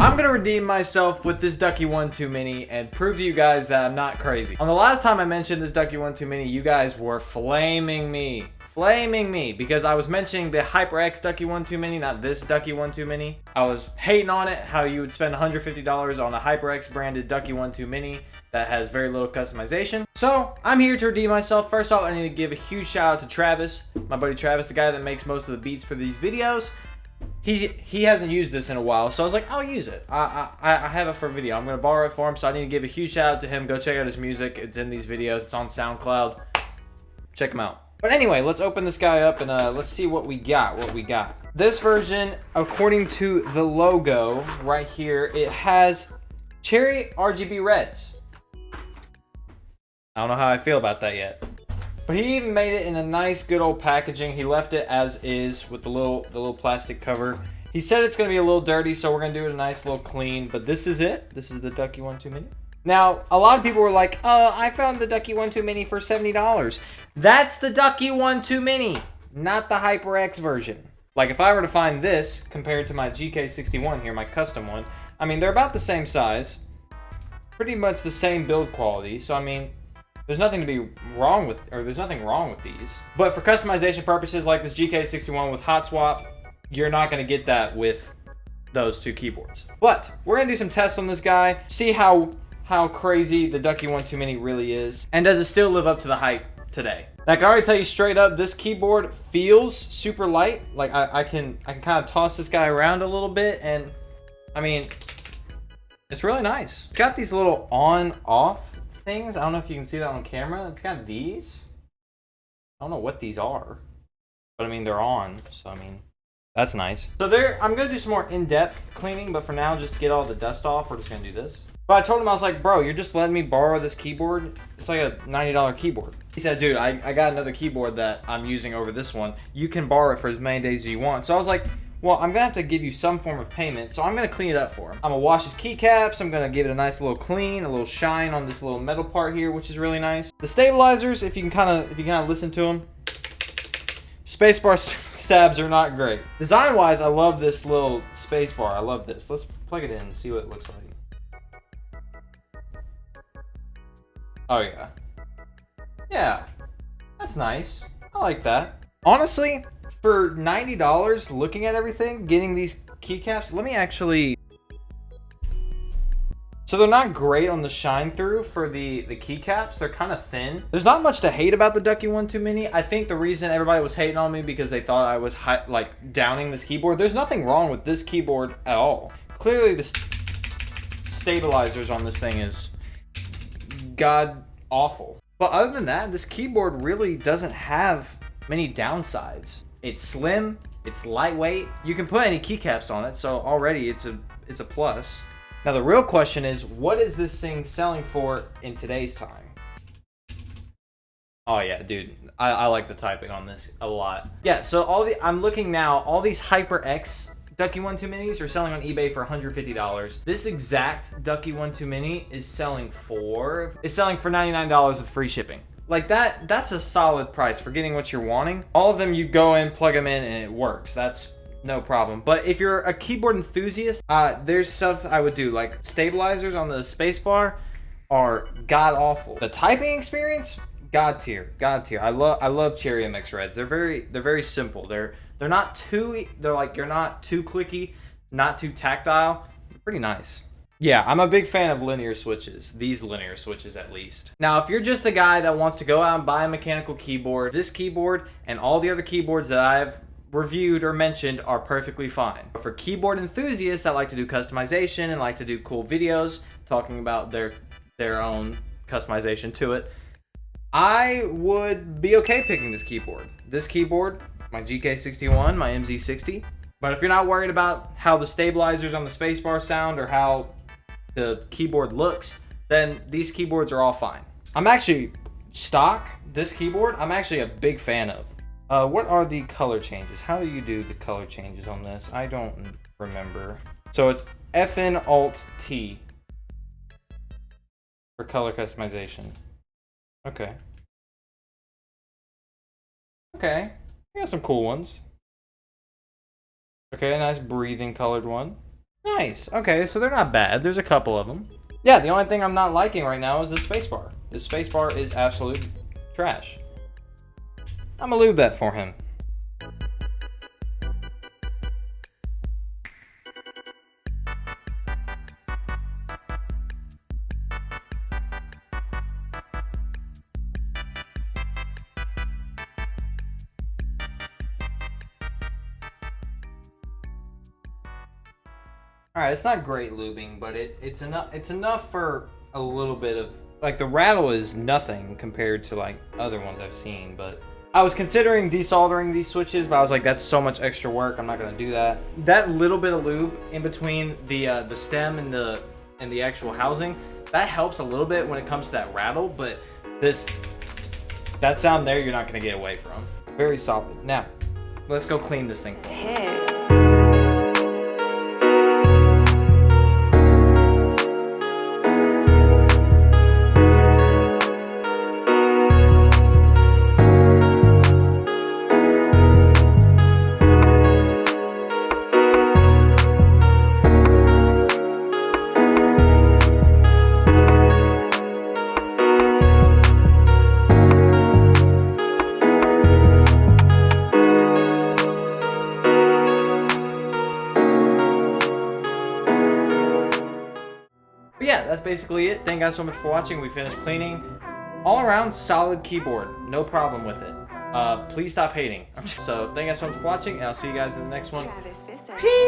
I'm gonna redeem myself with this Ducky One 2 Mini and prove to you guys that I'm not crazy. On the last time I mentioned this Ducky One 2 Mini, you guys were flaming me because I was mentioning the HyperX Ducky One 2 Mini, not this Ducky One 2 Mini. I was hating on it, how you would spend $150 on a HyperX branded Ducky One 2 Mini that has very little customization. So I'm here to redeem myself. First off, I need to give a huge shout out to Travis, my buddy Travis, the guy that makes most of the beats for these videos. He hasn't used this in a while, so I was like, I'll use it. I have it for a video. I'm gonna borrow it for him, so I need to give a huge shout out to him. Go check out his music. It's in these videos. It's on SoundCloud. Check him out. But anyway, let's open this guy up and let's see what we got. This version, according to the logo right here, it has cherry RGB reds. I don't know how I feel about that yet. But he even made it in a nice, good old packaging. He left it as is with the little plastic cover. He said it's gonna be a little dirty, so we're gonna do it a nice little clean. But this is it. This is the Ducky One 2 Mini. Now, a lot of people were like, I found the Ducky One 2 Mini for $70. That's the Ducky One 2 Mini, not the HyperX version. Like, if I were to find this compared to my GK61 here, my custom one, I mean, they're about the same size, pretty much the same build quality. So, I mean, there's nothing wrong with these. But for customization purposes, like this GK61 with hot swap, you're not gonna get that with those two keyboards. But we're gonna do some tests on this guy, see how crazy the Ducky One 2 Mini really is, and does it still live up to the hype today. Now, I can already tell you straight up, this keyboard feels super light. Like I can kind of toss this guy around a little bit, and I mean, it's really nice. It's got these little on-off things. I don't know if you can see that on camera. It's got these. I don't know what these are, but I mean, they're on, so I mean, that's nice. So I'm gonna do some more in-depth cleaning, but for now, just to get all the dust off, we're just gonna do this. But I told him, I was like, bro, you're just letting me borrow this keyboard? It's like a $90 keyboard. He said, dude, I got another keyboard that I'm using over this one. You can borrow it for as many days as you want. So I was like, well, I'm gonna have to give you some form of payment, so I'm gonna clean it up for him. I'm gonna wash his keycaps, I'm gonna give it a nice little clean, a little shine on this little metal part here, which is really nice. The stabilizers, if you can kind of listen to them, spacebar stabs are not great. Design-wise, I love this little spacebar. I love this. Let's plug it in and see what it looks like. Oh yeah. Yeah, that's nice. I like that. Honestly, for $90, looking at everything, getting these keycaps, let me actually... So they're not great on the shine through for the keycaps. They're kind of thin. There's not much to hate about the Ducky One 2 Mini. I think the reason everybody was hating on me because they thought I was like downing this keyboard. There's nothing wrong with this keyboard at all. Clearly the stabilizers on this thing is god awful. But other than that, this keyboard really doesn't have many downsides. It's slim, it's lightweight. You can put any keycaps on it, so already it's a plus. Now the real question is, what is this thing selling for in today's time? Oh yeah, dude, I like the typing on this a lot. Yeah, so I'm looking now, all these HyperX Ducky One 2 Minis are selling on eBay for $150. This exact Ducky One 2 Mini is selling for $99 with free shipping. Like that's a solid price for getting what you're wanting. All of them, you go in, plug them in, and it works. That's no problem. But if you're a keyboard enthusiast, there's stuff I would do, like stabilizers on the spacebar are god awful. The typing experience, god tier. I love Cherry MX Reds. They're very simple. They're not too, you're not too clicky, not too tactile. They're pretty nice. Yeah, I'm a big fan of linear switches. These linear switches, at least. Now, if you're just a guy that wants to go out and buy a mechanical keyboard, this keyboard and all the other keyboards that I've reviewed or mentioned are perfectly fine. But for keyboard enthusiasts that like to do customization and like to do cool videos talking about their own customization to it, I would be okay picking this keyboard. This keyboard, my GK61, my MZ60. But if you're not worried about how the stabilizers on the spacebar sound or how the keyboard looks, then these keyboards are all fine. I'm actually this keyboard, I'm actually a big fan of. What are the color changes? How do you do the color changes on this? I don't remember. So it's FN Alt T for color customization. Okay. Okay, I got some cool ones. Okay, a nice breathing colored one. Nice. Okay, so they're not bad. There's a couple of them. Yeah, the only thing I'm not liking right now is the spacebar. The spacebar is absolute trash. I'm gonna lube that for him. Alright, it's not great lubing, but it's enough for a little bit of, like, the rattle is nothing compared to like other ones I've seen, but I was considering desoldering these switches, but I was like, that's so much extra work, I'm not gonna do that. That little bit of lube in between the stem and the actual housing, that helps a little bit when it comes to that rattle, but that sound there you're not gonna get away from. Very solid. Now, let's go clean this thing. But yeah, that's basically it. Thank you guys so much for watching. We finished cleaning. All around solid keyboard. No problem with it. Please stop hating. So thank you guys so much for watching, and I'll see you guys in the next one. Peace!